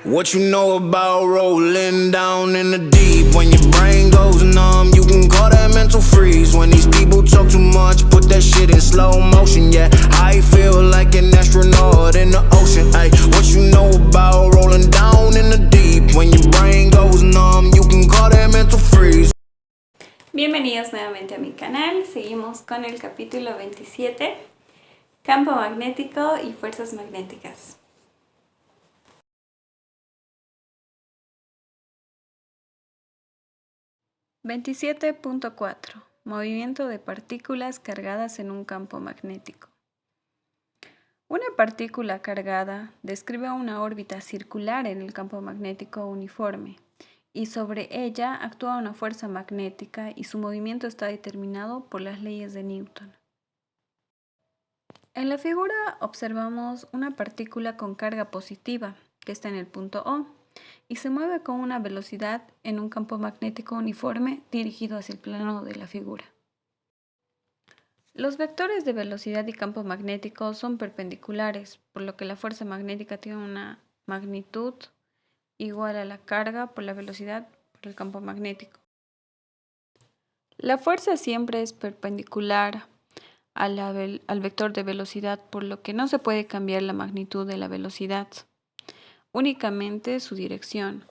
What you know about rolling down in the deep? When your brain goes numb, you can call that mental freeze. When these people talk too much, put that shit in slow motion. Yeah, I feel like an astronaut in the ocean. Ay, what you know about rolling down in the deep? When your brain goes numb, you can call that mental freeze. Bienvenidos nuevamente a mi canal. Seguimos con el capítulo 27, campo magnético y fuerzas magnéticas. (27.4) Movimiento de partículas cargadas en un campo magnético. Una partícula cargada describe una órbita circular en el campo magnético uniforme, y sobre ella actúa una fuerza magnética y su movimiento está determinado por las leyes de Newton. En la figura observamos una partícula con carga positiva, que está en el punto O, y se mueve con una velocidad en un campo magnético uniforme dirigido hacia el plano de la figura. Los vectores de velocidad y campo magnético son perpendiculares, por lo que la fuerza magnética tiene una magnitud igual a la carga por la velocidad por el campo magnético. La fuerza siempre es perpendicular al vector de velocidad, por lo que no se puede cambiar la magnitud de la velocidad, únicamente su dirección.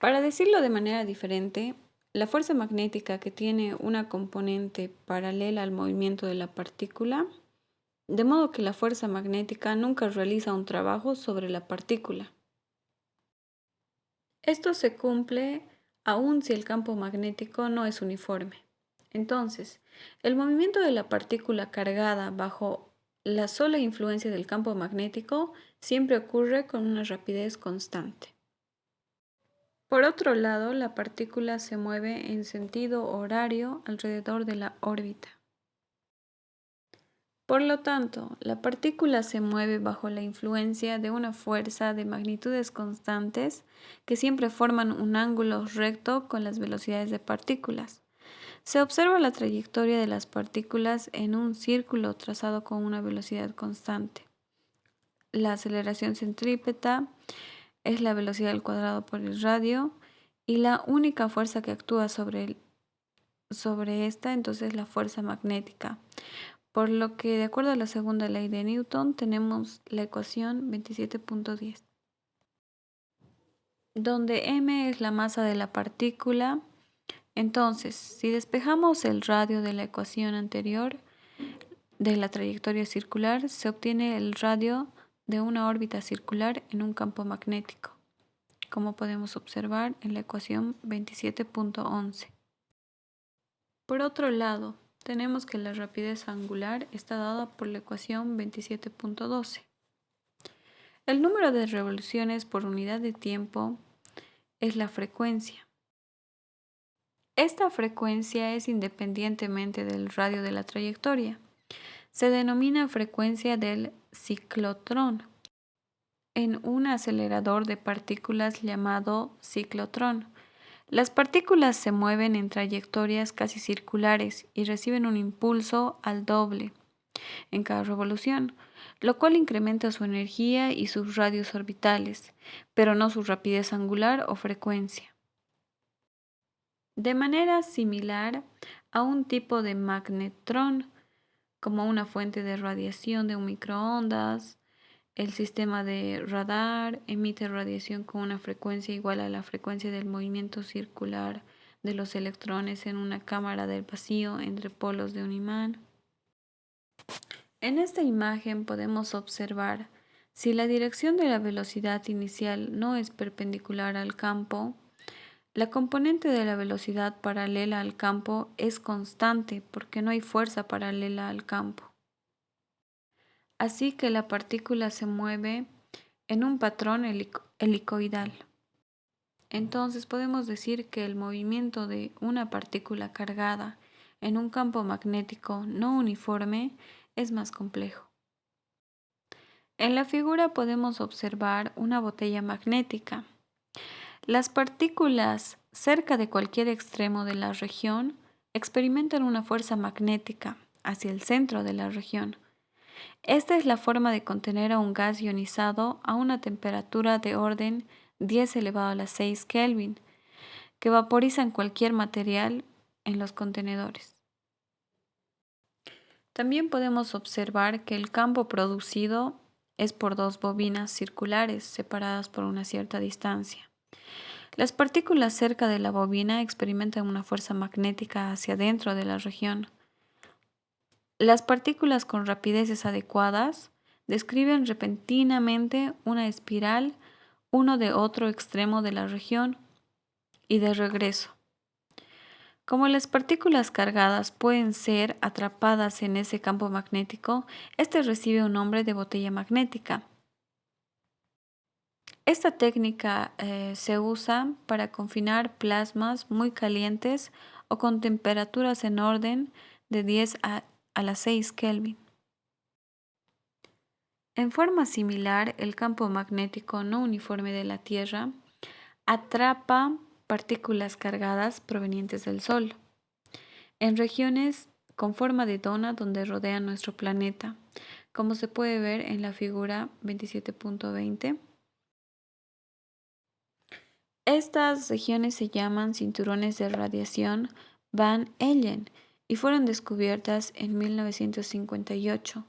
Para decirlo de manera diferente, la fuerza magnética que tiene una componente paralela al movimiento de la partícula, de modo que la fuerza magnética nunca realiza un trabajo sobre la partícula. Esto se cumple aun si el campo magnético no es uniforme. Entonces, el movimiento de la partícula cargada bajo la sola influencia del campo magnético siempre ocurre con una rapidez constante. Por otro lado, la partícula se mueve en sentido horario alrededor de la órbita. Por lo tanto, la partícula se mueve bajo la influencia de una fuerza de magnitudes constantes que siempre forman un ángulo recto con las velocidades de partículas. Se observa la trayectoria de las partículas en un círculo trazado con una velocidad constante. La aceleración centrípeta es la velocidad al cuadrado por el radio, y la única fuerza que actúa sobre esta, entonces, la fuerza magnética. Por lo que, de acuerdo a la segunda ley de Newton, tenemos la ecuación 27.10, donde m es la masa de la partícula. Entonces, si despejamos el radio de la ecuación anterior de la trayectoria circular, se obtiene el radio de una órbita circular en un campo magnético, como podemos observar en la ecuación 27.11. Por otro lado, tenemos que la rapidez angular está dada por la ecuación 27.12. El número de revoluciones por unidad de tiempo es la frecuencia. Esta frecuencia es independientemente del radio de la trayectoria. Se denomina frecuencia del ciclotrón en un acelerador de partículas llamado ciclotrón. Las partículas se mueven en trayectorias casi circulares y reciben un impulso al doble en cada revolución, lo cual incrementa su energía y sus radios orbitales, pero no su rapidez angular o frecuencia. De manera similar a un tipo de magnetrón, como una fuente de radiación de un microondas, el sistema de radar emite radiación con una frecuencia igual a la frecuencia del movimiento circular de los electrones en una cámara del vacío entre polos de un imán. En esta imagen podemos observar, si la dirección de la velocidad inicial no es perpendicular al campo, la componente de la velocidad paralela al campo es constante porque no hay fuerza paralela al campo. Así que la partícula se mueve en un patrón helicoidal. Entonces podemos decir que el movimiento de una partícula cargada en un campo magnético no uniforme es más complejo. En la figura podemos observar una botella magnética. Las partículas cerca de cualquier extremo de la región experimentan una fuerza magnética hacia el centro de la región. Esta es la forma de contener a un gas ionizado a una temperatura de orden 10 elevado a la 6 Kelvin, que vaporizan cualquier material en los contenedores. También podemos observar que el campo producido es por dos bobinas circulares separadas por una cierta distancia. Las partículas cerca de la bobina experimentan una fuerza magnética hacia adentro de la región. Las partículas con rapideces adecuadas describen repentinamente una espiral uno de otro extremo de la región y de regreso. Como las partículas cargadas pueden ser atrapadas en ese campo magnético, este recibe un nombre de botella magnética. Esta técnica se usa para confinar plasmas muy calientes o con temperaturas en orden de 10 a la 6 Kelvin. En forma similar, el campo magnético no uniforme de la Tierra atrapa partículas cargadas provenientes del Sol en regiones con forma de dona donde rodean nuestro planeta, como se puede ver en la figura 27.20. Estas regiones se llaman cinturones de radiación Van Allen y fueron descubiertas en 1958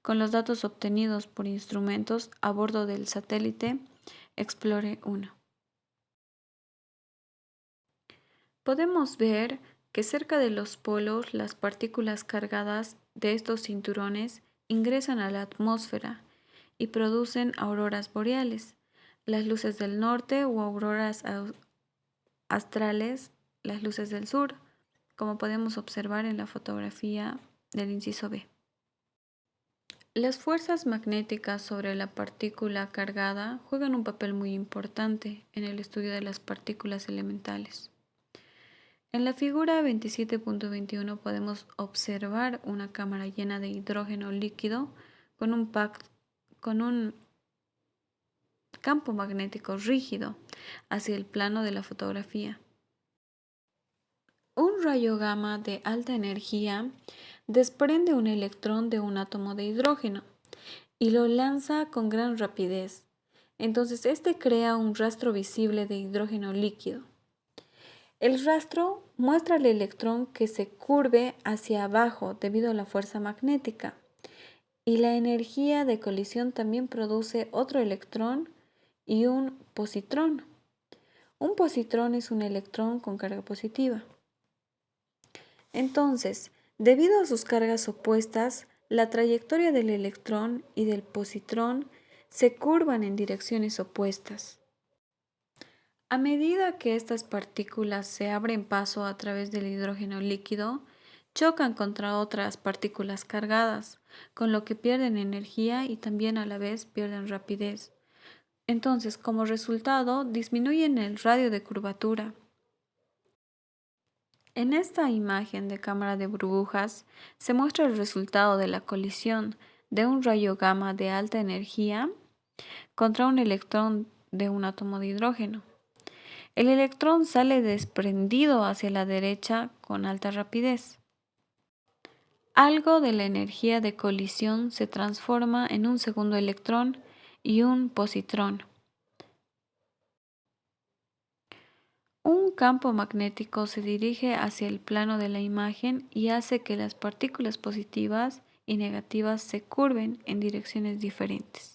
con los datos obtenidos por instrumentos a bordo del satélite Explorer 1. Podemos ver que cerca de los polos las partículas cargadas de estos cinturones ingresan a la atmósfera y producen auroras boreales, las luces del norte, o auroras australes, las luces del sur, como podemos observar en la fotografía del inciso B. Las fuerzas magnéticas sobre la partícula cargada juegan un papel muy importante en el estudio de las partículas elementales. En la figura 27.21 podemos observar una cámara llena de hidrógeno líquido con un campo magnético rígido hacia el plano de la fotografía. Un rayo gamma de alta energía desprende un electrón de un átomo de hidrógeno y lo lanza con gran rapidez. Entonces, este crea un rastro visible de hidrógeno líquido. El rastro muestra al electrón que se curve hacia abajo debido a la fuerza magnética, y la energía de colisión también produce otro electrón y un positrón. Un positrón es un electrón con carga positiva. Entonces, debido a sus cargas opuestas, la trayectoria del electrón y del positrón se curvan en direcciones opuestas. A medida que estas partículas se abren paso a través del hidrógeno líquido, chocan contra otras partículas cargadas, con lo que pierden energía y también a la vez pierden rapidez. Entonces, como resultado, disminuyen el radio de curvatura. En esta imagen de cámara de burbujas se muestra el resultado de la colisión de un rayo gamma de alta energía contra un electrón de un átomo de hidrógeno. El electrón sale desprendido hacia la derecha con alta rapidez. Algo de la energía de colisión se transforma en un segundo electrón y un positrón. Un campo magnético se dirige hacia el plano de la imagen y hace que las partículas positivas y negativas se curven en direcciones diferentes.